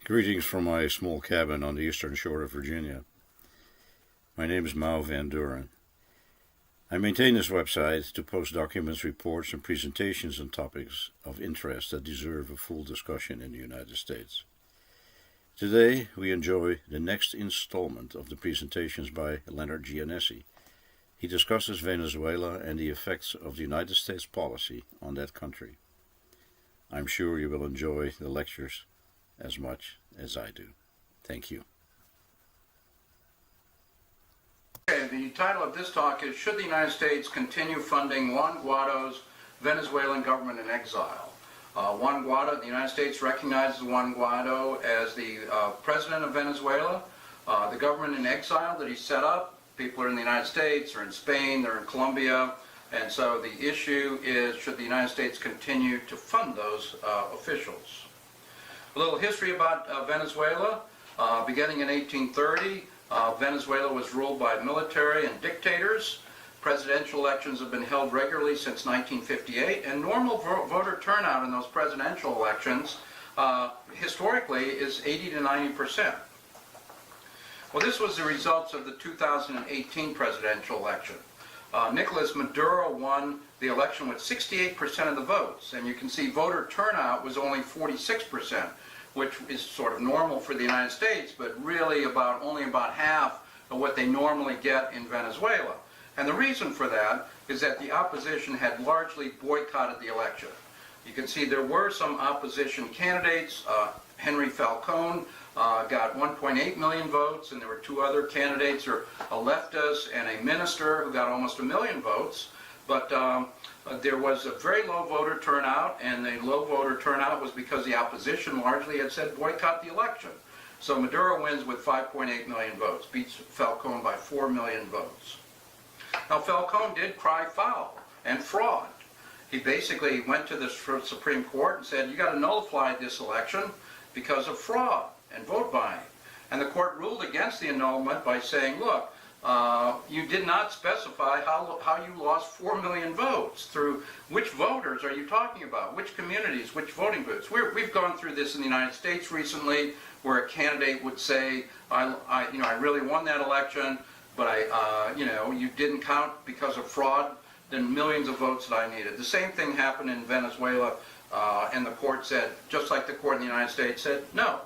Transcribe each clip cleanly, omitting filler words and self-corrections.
Greetings from my small cabin on the eastern shore of Virginia. My name is Mao Van Duren. I maintain this website to post documents, reports, and presentations on topics of interest that deserve a full discussion in the United States. Today, we enjoy the next installment of the presentations by Leonard Giannessi. He discusses Venezuela and the effects of the United States policy on that country. I'm sure you will enjoy the lectures as much as I do. Thank you. Okay, the title of this talk is Should the United States Continue Funding Juan Guaido's Venezuelan Government in Exile? Juan Guaido, the United States recognizes Juan Guaido as the president of Venezuela. The government in exile that he set up, people are in the United States, or in Spain, they're in Colombia, and so the issue is should the United States continue to fund those officials? A little history about Venezuela. Beginning in 1830, Venezuela was ruled by military and dictators. Presidential elections have been held regularly since 1958, and normal voter turnout in those presidential elections historically is 80 to 90%. Well, this was the results of the 2018 presidential election. Nicolas Maduro won the election with 68% of the votes, and you can see voter turnout was only 46%, which is sort of normal for the United States, but really only about half of what they normally get in Venezuela. And the reason for that is that the opposition had largely boycotted the election. You can see there were some opposition candidates. Henry Falcone got 1.8 million votes, and there were two other candidates, a leftist and a minister, who got almost 1 million votes. But there was a very low voter turnout, and the low voter turnout was because the opposition largely had said boycott the election. So Maduro wins with 5.8 million votes, beats Falcone by 4 million votes. Now Falcone did cry foul and fraud. He basically went to the Supreme Court and said, you got to nullify this election because of fraud and vote buying. And the court ruled against the annulment by saying, look, you did not specify how you lost 4 million votes. Through which voters are you talking about? Which communities? Which voting booths? We've gone through this in the United States recently, where a candidate would say, I really won that election, but you didn't count because of fraud. Then millions of votes that I needed. The same thing happened in Venezuela, and the court said, just like the court in the United States said, no.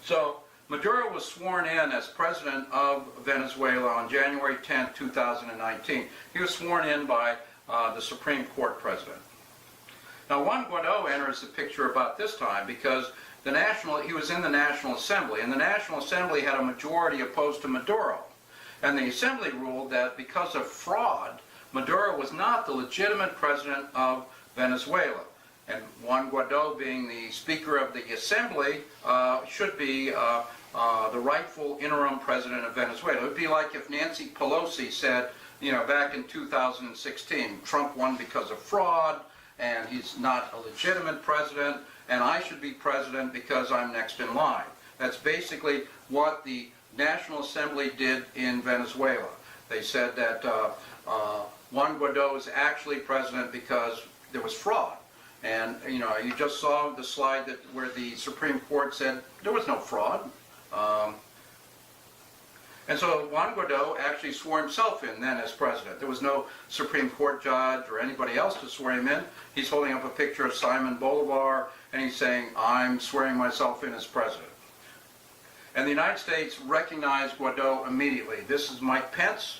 So Maduro was sworn in as president of Venezuela on January 10, 2019. He was sworn in by the Supreme Court president. Now Juan Guaido enters the picture about this time because he was in the National Assembly, and the National Assembly had a majority opposed to Maduro. And the Assembly ruled that because of fraud, Maduro was not the legitimate president of Venezuela. And Juan Guaido, being the Speaker of the Assembly, should be the rightful interim president of Venezuela. It would be like if Nancy Pelosi said, back in 2016, Trump won because of fraud, and he's not a legitimate president, and I should be president because I'm next in line. That's basically what the National Assembly did in Venezuela. They said that Juan Guaido is actually president because there was fraud. And you just saw the slide where the Supreme Court said there was no fraud. And so Juan Guaido actually swore himself in then as president. There was no Supreme Court judge or anybody else to swear him in. He's holding up a picture of Simon Bolivar, and he's saying, I'm swearing myself in as president. And the United States recognized Guaido immediately. This is Mike Pence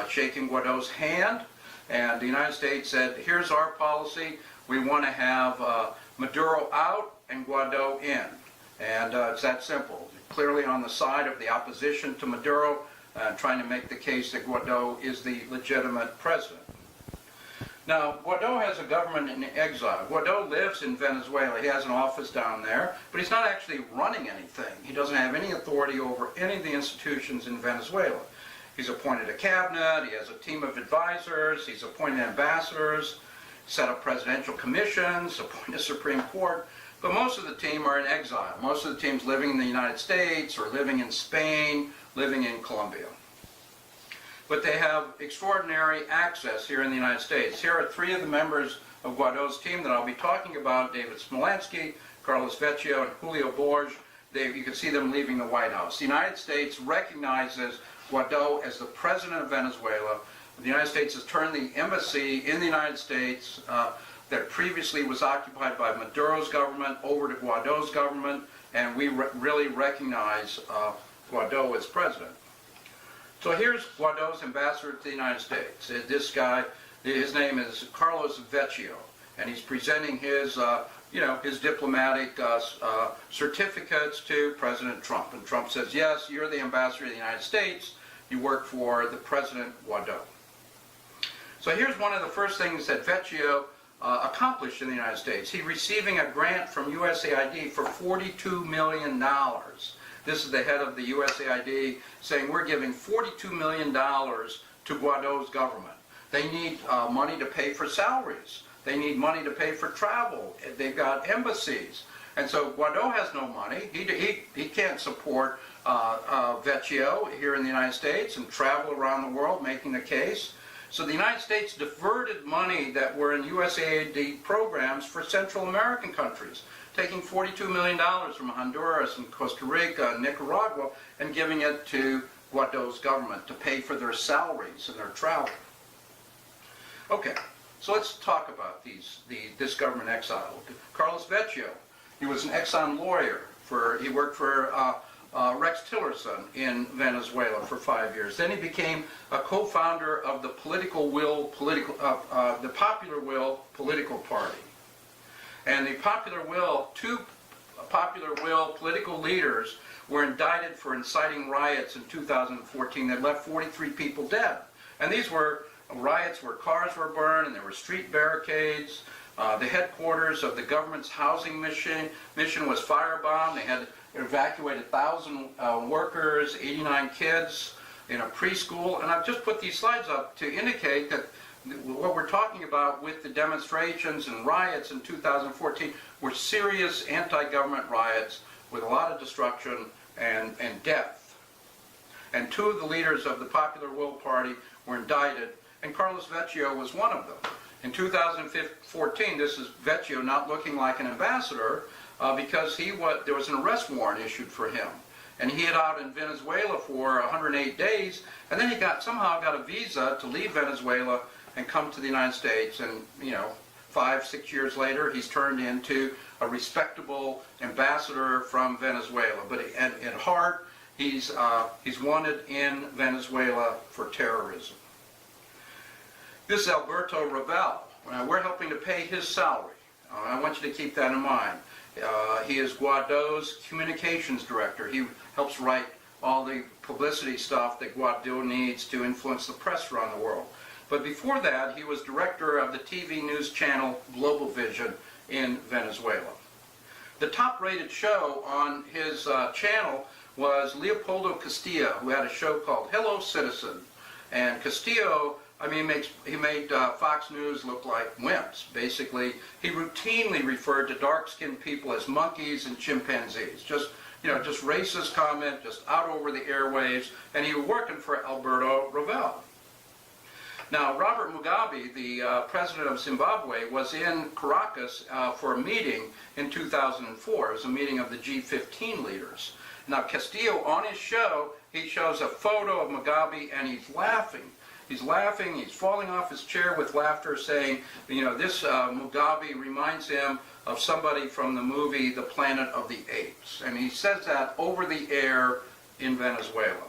shaking Guaido's hand, and the United States said, here's our policy. We want to have Maduro out and Guaido in. And it's that simple. Clearly on the side of the opposition to Maduro, trying to make the case that Guaido is the legitimate president. Now, Guaido has a government in exile. Guaido lives in Venezuela. He has an office down there, but he's not actually running anything. He doesn't have any authority over any of the institutions in Venezuela. He's appointed a cabinet, he has a team of advisors, he's appointed ambassadors, set up presidential commissions, appointed a Supreme Court, but most of the team are in exile. Most of the team's living in the United States or living in Spain, living in Colombia. But they have extraordinary access here in the United States. Here are three of the members of Guaido's team that I'll be talking about: David Smolensky, Carlos Vecchio and Julio Borges. You can see them leaving the White House. The United States recognizes Guaido as the president of Venezuela. The United States has turned the embassy in the United States that previously was occupied by Maduro's government over to Guaido's government, and we really recognize Guaido as president. So here's Guaido's ambassador to the United States. This guy, his name is Carlos Vecchio, and he's presenting his his diplomatic certificates to President Trump. And Trump says, yes, you're the ambassador of the United States. You work for the President Guaido. So here's one of the first things that Vecchio accomplished in the United States. He's receiving a grant from USAID for $42 million. This is the head of the USAID saying, we're giving $42 million to Guaido's government. They need money to pay for salaries. They need money to pay for travel. They've got embassies. And so Guaido has no money. He can't support Vecchio here in the United States and travel around the world making the case. So the United States diverted money that were in USAID programs for Central American countries, taking $42 million from Honduras and Costa Rica and Nicaragua and giving it to Guaido's government to pay for their salaries and their travel. Okay, so let's talk about this government exile. Carlos Vecchio, he was an Exxon lawyer. He worked for Rex Tillerson in Venezuela for 5 years. Then he became a co-founder of the Popular Will political party. And the Popular Will, two Popular Will political leaders were indicted for inciting riots in 2014 that left 43 people dead. And these were riots where cars were burned and there were street barricades. The headquarters of the government's housing mission was firebombed. They had evacuated 1,000 workers, 89 kids in a preschool. And I've just put these slides up to indicate that what we're talking about with the demonstrations and riots in 2014 were serious anti-government riots with a lot of destruction and death. And two of the leaders of the Popular Will Party were indicted, and Carlos Vecchio was one of them. In 2014, this is Vecchio not looking like an ambassador because there was an arrest warrant issued for him. And he had out in Venezuela for 108 days, and then he somehow got a visa to leave Venezuela and come to the United States. And 5-6 years later, he's turned into a respectable ambassador from Venezuela. But at heart, he's wanted in Venezuela for terrorism. This is Alberto Ravel. We're helping to pay his salary. I want you to keep that in mind. He is Guaido's communications director. He helps write all the publicity stuff that Guaido needs to influence the press around the world. But before that, he was director of the TV news channel Global Vision in Venezuela. The top-rated show on his channel was Leopoldo Castillo, who had a show called Hello Citizen. And Castillo, he made Fox News look like wimps. Basically, he routinely referred to dark-skinned people as monkeys and chimpanzees. Just racist comment, just out over the airwaves, and he was working for Alberto Ravel. Now, Robert Mugabe, the president of Zimbabwe, was in Caracas for a meeting in 2004. It was a meeting of the G15 leaders. Now, Castillo, on his show, he shows a photo of Mugabe, and he's laughing. He's laughing, he's falling off his chair with laughter, saying, this Mugabe reminds him of somebody from the movie The Planet of the Apes. And he says that over the air in Venezuela.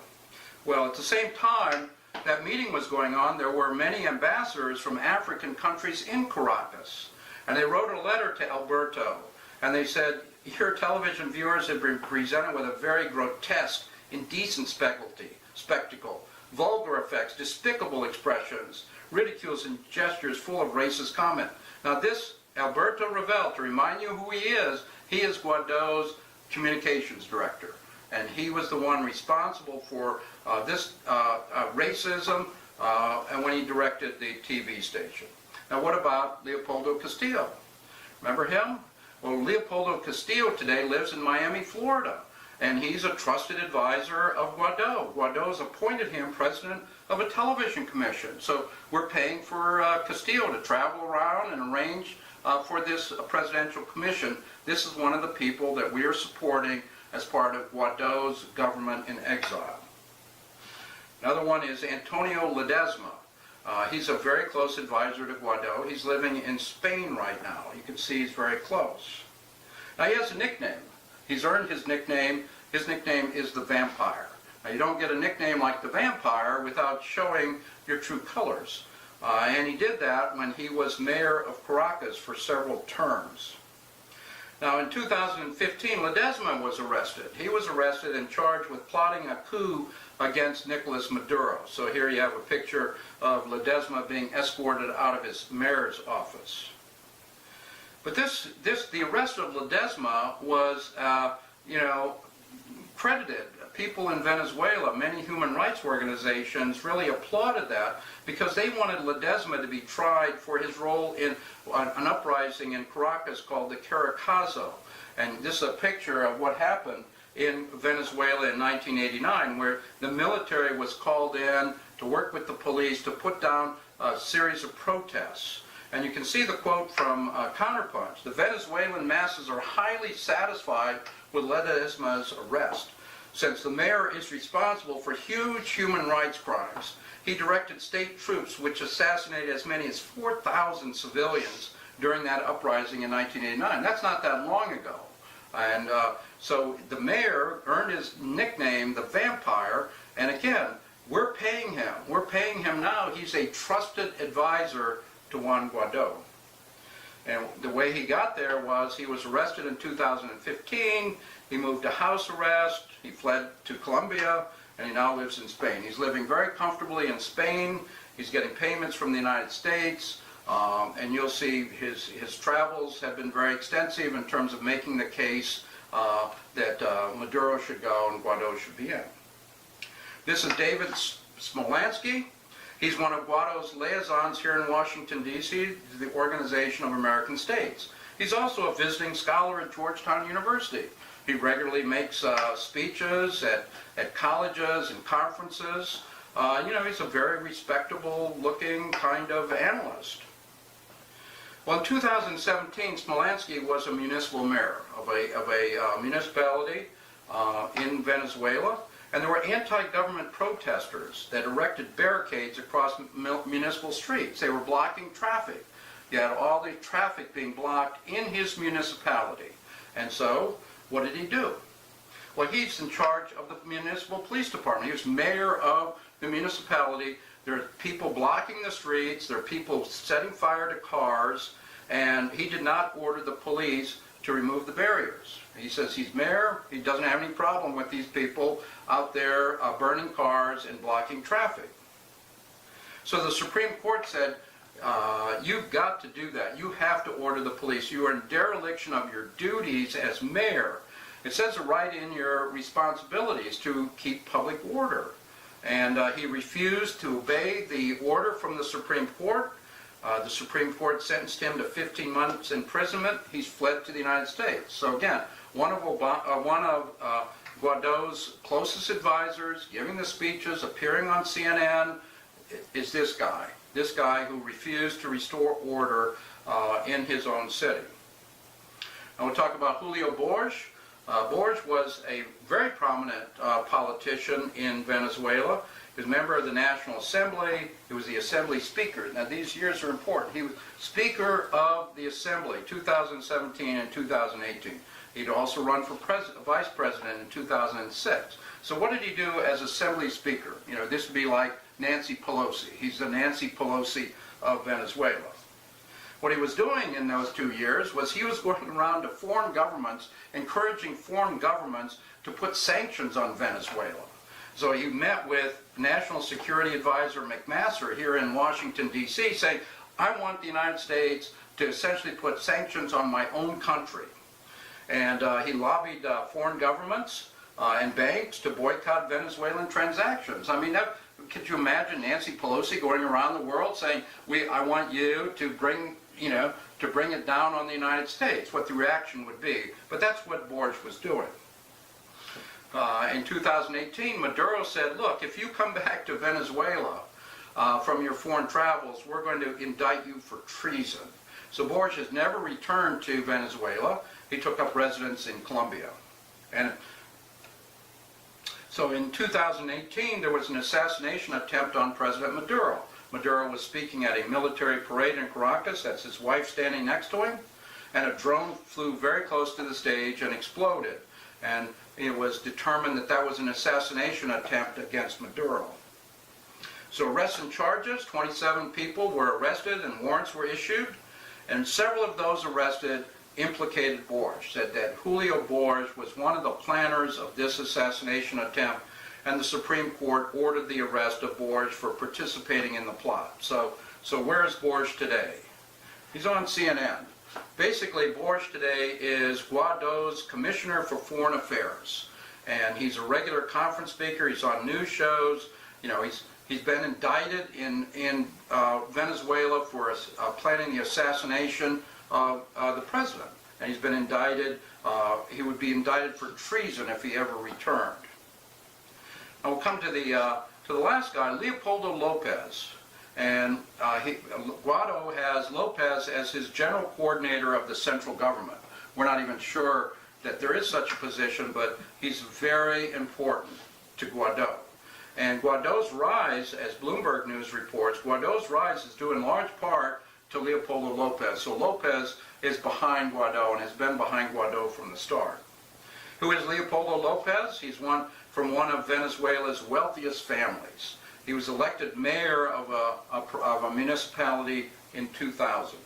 Well, at the same time that meeting was going on, there were many ambassadors from African countries in Caracas. And they wrote a letter to Alberto, and they said, your television viewers have been presented with a very grotesque, indecent spectacle, vulgar effects, despicable expressions, ridicules and gestures full of racist comment. Now this Alberto Ravel, to remind you who he is Guaido's communications director. And he was the one responsible for this racism and when he directed the TV station. Now what about Leopoldo Castillo? Remember him? Well, Leopoldo Castillo today lives in Miami, Florida. And he's a trusted advisor of Guaido. Guaido's appointed him president of a television commission. So we're paying for Castillo to travel around and arrange for this presidential commission. This is one of the people that we are supporting as part of Guaido's government in exile. Another one is Antonio Ledesma. He's a very close advisor to Guaido. He's living in Spain right now. You can see he's very close. Now he has a nickname. He's earned his nickname. His nickname is the Vampire. Now you don't get a nickname like the Vampire without showing your true colors. And he did that when he was mayor of Caracas for several terms. Now in 2015, Ledesma was arrested. He was arrested and charged with plotting a coup against Nicolas Maduro. So here you have a picture of Ledesma being escorted out of his mayor's office. But the arrest of Ledesma was, credited. People in Venezuela, many human rights organizations really applauded that because they wanted Ledesma to be tried for his role in an uprising in Caracas called the Caracazo. And this is a picture of what happened in Venezuela in 1989, where the military was called in to work with the police to put down a series of protests. And you can see the quote from Counterpunch: "The Venezuelan masses are highly satisfied with Ledesma's arrest. Since the mayor is responsible for huge human rights crimes, he directed state troops which assassinated as many as 4,000 civilians during that uprising in 1989. That's not that long ago. And so the mayor earned his nickname, the Vampire, and again, we're paying him. We're paying him now. He's a trusted advisor to Juan Guaido. And the way he got there was he was arrested in 2015, he moved to house arrest, he fled to Colombia, and he now lives in Spain. He's living very comfortably in Spain, he's getting payments from the United States, and you'll see his travels have been very extensive in terms of making the case that Maduro should go and Guaido should be in. This is David Smolansky. He's one of Guaido's liaisons here in Washington, D.C., to the Organization of American States. He's also a visiting scholar at Georgetown University. He regularly makes speeches at colleges and conferences. He's a very respectable-looking kind of analyst. Well, in 2017, Smolansky was a municipal mayor of a municipality in Venezuela. And there were anti-government protesters that erected barricades across municipal streets. They were blocking traffic. You had all the traffic being blocked in his municipality. And so, what did he do? Well, he's in charge of the municipal police department. He was mayor of the municipality. There are people blocking the streets. There are people setting fire to cars. And he did not order the police to remove the barriers. He says he's mayor, he doesn't have any problem with these people out there burning cars and blocking traffic. So the Supreme Court said, you've got to do that. You have to order the police. You are in dereliction of your duties as mayor. It says right in your responsibilities to keep public order. And he refused to obey the order from the Supreme Court. The Supreme Court sentenced him to 15 months imprisonment. He's fled to the United States. So again, one of Guaido's closest advisors, giving the speeches, appearing on CNN, is this guy who refused to restore order in his own city. And we'll talk about Julio Borges. Borges was a very prominent politician in Venezuela. He was a member of the National Assembly. He was the Assembly Speaker. Now these years are important. He was Speaker of the Assembly, 2017 and 2018. He'd also run for Vice President in 2006. So what did he do as Assembly Speaker? This would be like Nancy Pelosi. He's the Nancy Pelosi of Venezuela. What he was doing in those 2 years was he was going around to foreign governments, encouraging foreign governments to put sanctions on Venezuela. So he met with National Security Advisor McMaster here in Washington, D.C., saying, I want the United States to essentially put sanctions on my own country. And he lobbied foreign governments and banks to boycott Venezuelan transactions. I mean, could you imagine Nancy Pelosi going around the world saying, I want you to bring it down on the United States, what the reaction would be. But that's what Borges was doing. In 2018, Maduro said, look, if you come back to Venezuela from your foreign travels, we're going to indict you for treason. So Borges has never returned to Venezuela. He took up residence in Colombia. And so in 2018, there was an assassination attempt on President Maduro. Maduro was speaking at a military parade in Caracas. That's his wife standing next to him. And a drone flew very close to the stage and exploded. And it was determined that that was an assassination attempt against Maduro. So arrests and charges, 27 people were arrested and warrants were issued. And several of those arrested implicated Borges, said that Julio Borges was one of the planners of this assassination attempt, and the Supreme Court ordered the arrest of Borges for participating in the plot. So where is Borges today? He's on CNN. Basically, Borges today is Guaido's Commissioner for Foreign Affairs, and he's a regular conference speaker. He's on news shows. You know, he's been indicted in Venezuela for planning the assassination of the president, and he's been indicted. He would be indicted for treason if he ever returned. Now we'll come to the last guy, Leopoldo Lopez. And Guaido has Lopez as his general coordinator of the central government. We're not even sure that there is such a position, but he's very important to Guaido. And Guaido's rise, as Bloomberg News reports, Guaido's rise is due in large part to Leopoldo Lopez. So Lopez is behind Guaido and has been behind Guaido from the start. Who is Leopoldo Lopez? He's from one of Venezuela's wealthiest families. He was elected mayor of a municipality in 2000.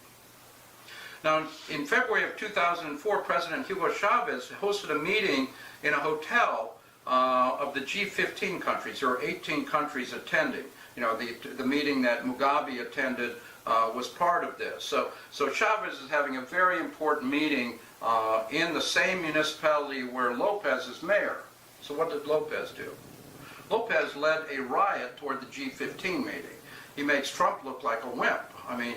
Now, in February of 2004, President Hugo Chavez hosted a meeting in a hotel of the G15 countries. There were 18 countries attending. You know, the meeting that Mugabe attended was part of this. So Chavez is having a very important meeting in the same municipality where Lopez is mayor. So what did Lopez do? Lopez led a riot toward the G15 meeting. He makes Trump look like a wimp. I mean,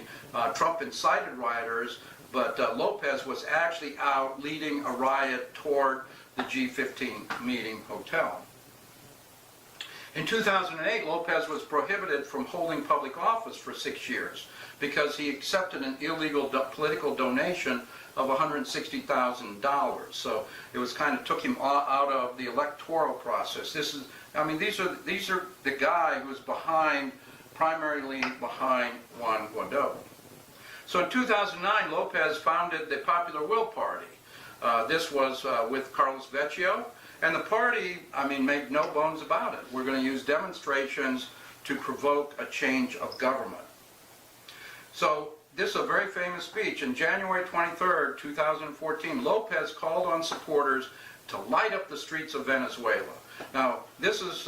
Trump incited rioters, but Lopez was actually out leading a riot toward the G15 meeting hotel. In 2008, Lopez was prohibited from holding public office for 6 years because he accepted an illegal political donation of $160,000. So it was kind of took him out of the electoral process. These are the guy who's primarily behind Juan Guaido. So in 2009, Lopez founded the Popular Will Party. This was with Carlos Vecchio, and the party, made no bones about it. We're going to use demonstrations to provoke a change of government. So this is a very famous speech. On January 23rd, 2014, Lopez called on supporters to light up the streets of Venezuela. Now, this is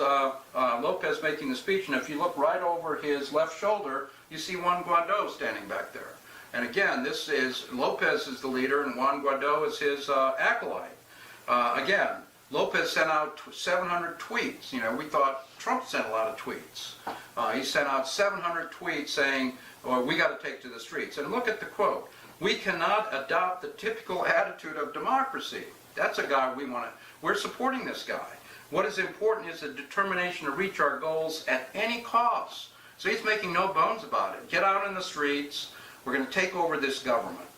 Lopez making the speech, and if you look right over his left shoulder, you see Juan Guaido standing back there. And again, Lopez is the leader, and Juan Guaido is his acolyte. Again, Lopez sent out 700 tweets. You know, we thought Trump sent a lot of tweets. He sent out 700 tweets saying, we got to take to the streets. And look at the quote. We cannot adopt the typical attitude of democracy. That's a guy we're supporting this guy. What is important is the determination to reach our goals at any cost. So he's making no bones about it. Get out in the streets. We're going to take over this government.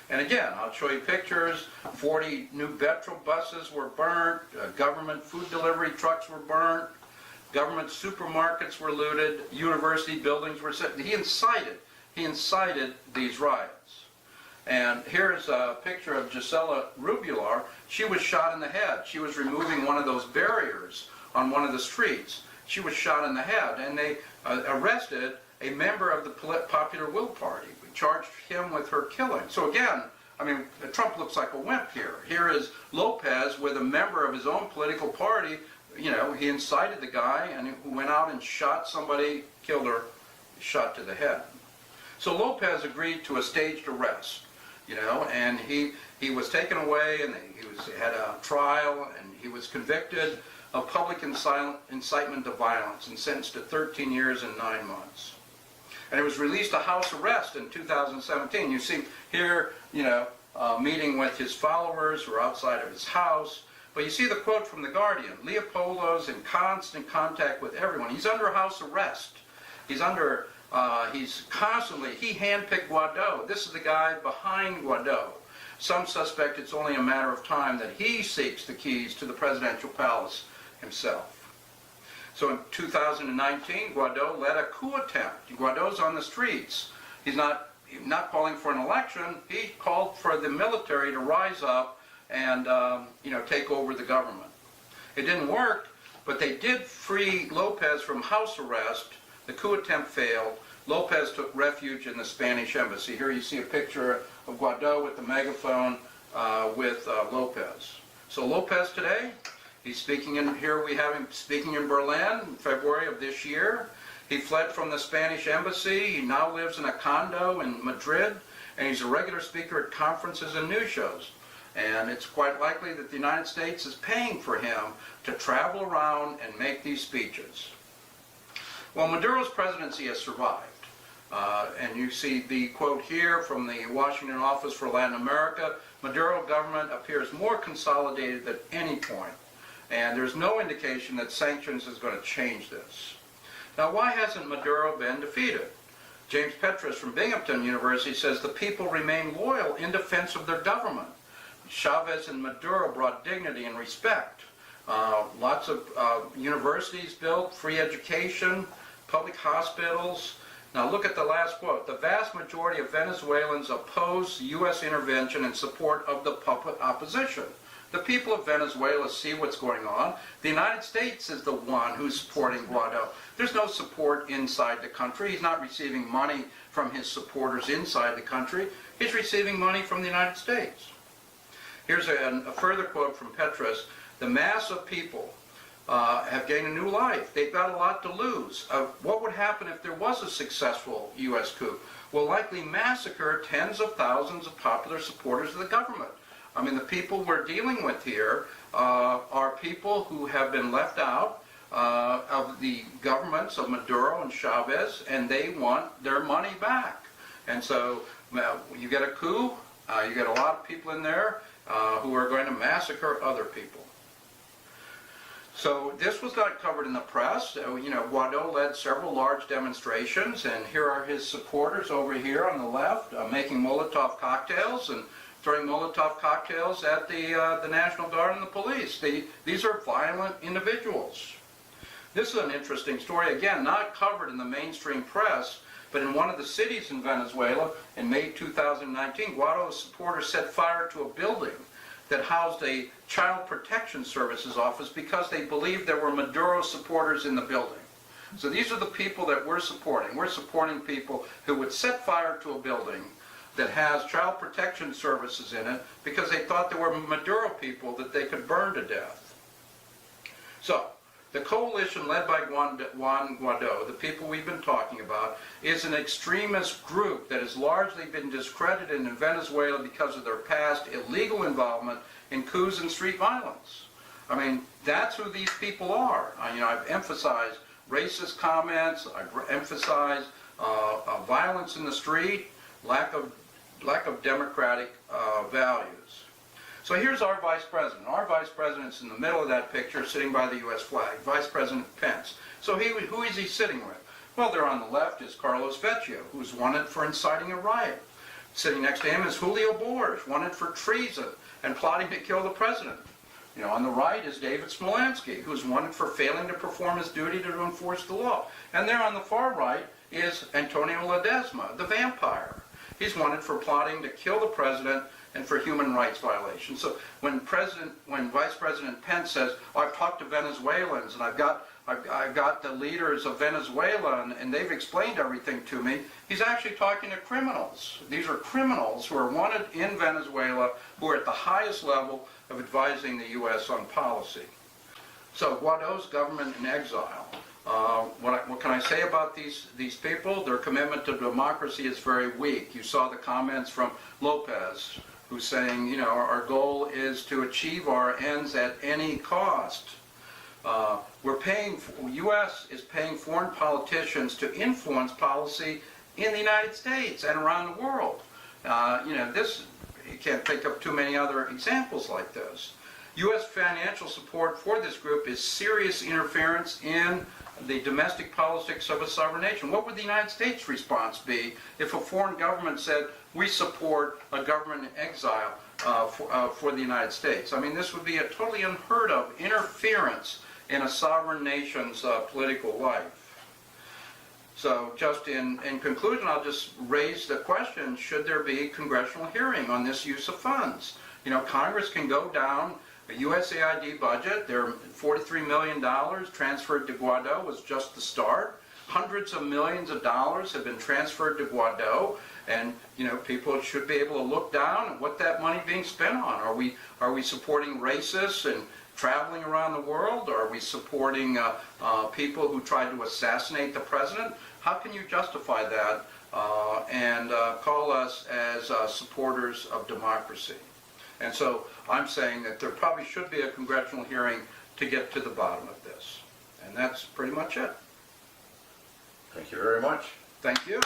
And again, I'll show you pictures. 40 new Metro buses were burnt. Government food delivery trucks were burnt. Government supermarkets were looted. University buildings were set. He incited these riots. And here's a picture of Gisela Rubilar. She was shot in the head. She was removing one of those barriers on one of the streets. She was shot in the head, and they arrested a member of the Popular Will Party. We charged him with her killing. So again, Trump looks like a wimp here. Here is Lopez with a member of his own political party. You know, he incited the guy and he went out and shot somebody, killed her, shot to the head. So Lopez agreed to a staged arrest, and he was taken away, and had a trial, and he was convicted of public incitement to violence and sentenced to 13 years and 9 months. And he was released to house arrest in 2017. You see here, meeting with his followers who are outside of his house. But you see the quote from The Guardian, Leopoldo's in constant contact with everyone. He's under house arrest. He's under He handpicked Guaido. This is the guy behind Guaido. Some suspect it's only a matter of time that he seeks the keys to the presidential palace himself. So in 2019, Guaido led a coup attempt. Guaido's on the streets. He's not calling for an election. He called for the military to rise up and take over the government. It didn't work, but they did free Lopez from house arrest. The coup attempt failed. Lopez took refuge in the Spanish embassy. Here you see a picture of Guaido with the megaphone with Lopez. So Lopez today, he's speaking in, here we have him speaking in Berlin in February of this year. He fled from the Spanish embassy. He now lives in a condo in Madrid, and he's a regular speaker at conferences and news shows. And it's quite likely that the United States is paying for him to travel around and make these speeches. Well, Maduro's presidency has survived. And you see the quote here from the Washington Office for Latin America: Maduro government appears more consolidated than any point, and there's no indication that sanctions is going to change this. Now, why hasn't Maduro been defeated? James Petrus from Binghamton University says the people remain loyal in defense of their government. Chavez and Maduro brought dignity and respect. Lots of universities built, free education, public hospitals. Now look at the last quote. The vast majority of Venezuelans oppose U.S. intervention in support of the puppet opposition. The people of Venezuela see what's going on. The United States is the one who's supporting Guaido. There's no support inside the country. He's not receiving money from his supporters inside the country. He's receiving money from the United States. Here's a further quote from Petrus. The mass of people have gained a new life. They've got a lot to lose. What would happen if there was a successful U.S. coup? Will likely massacre tens of thousands of popular supporters of the government. I mean, the people we're dealing with here are people who have been left out of the governments of Maduro and Chavez, and they want their money back. And so you get a coup, you get a lot of people in there who are going to massacre other people. So this was not covered in the press. Guaido led several large demonstrations, and here are his supporters over here on the left making Molotov cocktails and throwing Molotov cocktails at the National Guard and the police. These are violent individuals. This is an interesting story, again, not covered in the mainstream press, but in one of the cities in Venezuela in May 2019, Guaido's supporters set fire to a building that housed a Child Protection Services office because they believed there were Maduro supporters in the building. So these are the people that we're supporting. We're supporting people who would set fire to a building that has Child Protection Services in it because they thought there were Maduro people that they could burn to death. So the coalition led by Juan Guaido, the people we've been talking about, is an extremist group that has largely been discredited in Venezuela because of their past illegal involvement in coups and street violence. I mean, that's who these people are. I've emphasized racist comments, I've emphasized violence in the street, lack of democratic values. So here's our vice president. Our vice president's in the middle of that picture sitting by the U.S. flag, Vice President Pence. So who is he sitting with? Well, there on the left is Carlos Vecchio, who's wanted for inciting a riot. Sitting next to him is Julio Borges, wanted for treason and plotting to kill the president. On the right is David Smolansky, who's wanted for failing to perform his duty to enforce the law. And there on the far right is Antonio Ledesma, the vampire. He's wanted for plotting to kill the president and for human rights violations. So when Vice President Pence says, I've talked to Venezuelans and I've got the leaders of Venezuela and they've explained everything to me, he's actually talking to criminals. These are criminals who are wanted in Venezuela, who are at the highest level of advising the U.S. on policy. So Guaido's government in exile. What can I say about these people? Their commitment to democracy is very weak. You saw the comments from Lopez, who's saying, our goal is to achieve our ends at any cost. U.S. is paying foreign politicians to influence policy in the United States and around the world. You can't think of too many other examples like this. U.S. financial support for this group is serious interference in the domestic politics of a sovereign nation. What would the United States' response be if a foreign government said, we support a government in exile for the United States? I mean, this would be a totally unheard of interference in a sovereign nation's political life. So just in conclusion, I'll just raise the question, should there be a congressional hearing on this use of funds? You know, Congress can go down a USAID budget. There are $43 million transferred to Guaido was just the start. Hundreds of millions of dollars have been transferred to Guaido, and you know, people should be able to look down at what that money being spent on. Are we supporting racists and traveling around the world? Are we supporting people who tried to assassinate the president? How can you justify that and call us as supporters of democracy? And so I'm saying that there probably should be a congressional hearing to get to the bottom of this. And that's pretty much it. Thank you very much. Thank you.